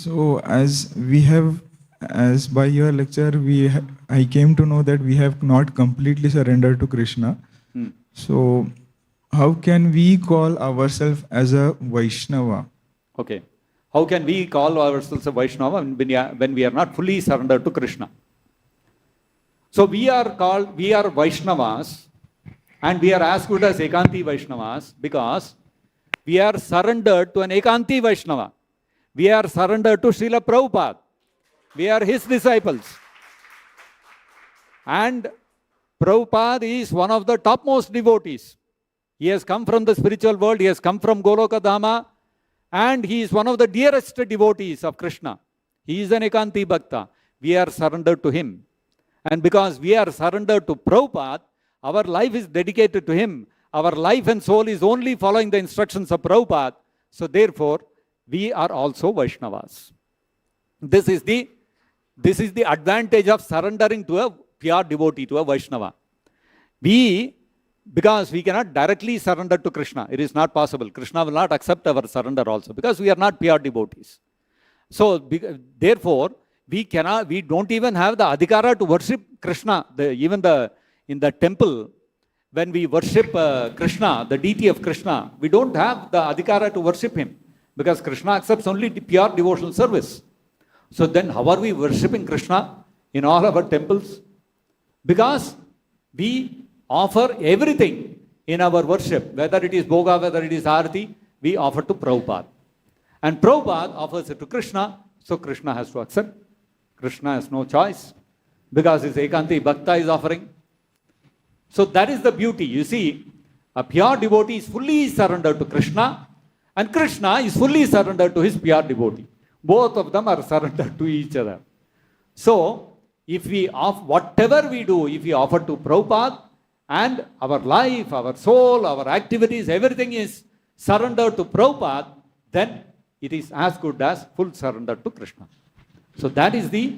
So as by your lecture, I came to know that we have not completely surrendered to Krishna. So how can we call ourselves as a Vaishnava? Okay. How can we call ourselves a Vaishnava when we are not fully surrendered to Krishna? So we are Vaishnavas, and we are as good as Ekanti Vaishnavas because we are surrendered to an Ekanti Vaishnava. We are surrendered to Srila Prabhupada. We are his disciples. And Prabhupada is one of the topmost devotees. He has come from the spiritual world. He has come from Goloka Dhama. And he is one of the dearest devotees of Krishna. He is an Ekanti Bhakta. We are surrendered to him. And because we are surrendered to Prabhupada, our life is dedicated to him. Our life and soul is only following the instructions of Prabhupada. So therefore, we are also Vaishnavas. This is the advantage of surrendering to a pure devotee, to a Vaishnava. Because we cannot directly surrender to Krishna. It is not possible. Krishna will not accept our surrender also because we are not pure devotees. So therefore, we don't even have the adhikara to worship Krishna. In the temple, when we worship Krishna, the deity of Krishna, we don't have the adhikara to worship him because Krishna accepts only pure devotional service. So then how are we worshipping Krishna in all our temples? Because we offer everything in our worship, whether it is Bhoga, whether it is Arati, we offer to Prabhupada. And Prabhupada offers it to Krishna, so Krishna has to accept. Krishna has no choice because his Ekanti Bhakta is offering. So that is the beauty. You see, a pure devotee is fully surrendered to Krishna and Krishna is fully surrendered to his pure devotee. Both of them are surrendered to each other. So, whatever we do, if we offer to Prabhupada and our life, our soul, our activities, everything is surrendered to Prabhupada, then it is as good as full surrender to Krishna. So that is the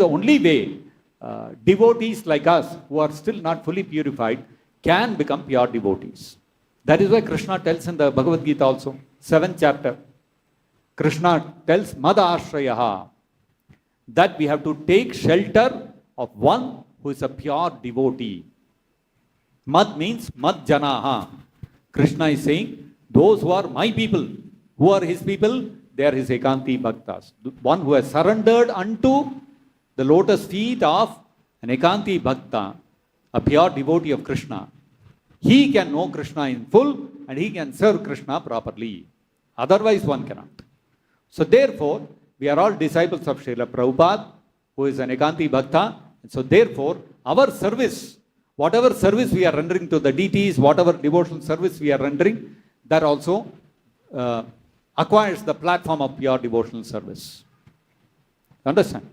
only way devotees like us who are still not fully purified can become pure devotees. That is why Krishna tells in the Bhagavad Gita also, 7th chapter, Krishna tells Mad Ashrayaha that we have to take shelter of one who is a pure devotee. Mad means Mad Janaha. Krishna is saying, those who are my people, who are his people, they are his Ekanti Bhaktas. One who has surrendered unto the lotus feet of an Ekanti Bhakta, a pure devotee of Krishna. He can know Krishna in full and he can serve Krishna properly. Otherwise one cannot. So therefore, we are all disciples of Srila Prabhupada, who is an Ekanti Bhakta. And so therefore, our service, whatever service we are rendering to the deities, whatever devotional service we are rendering, that also acquires the platform of pure devotional service. Understand?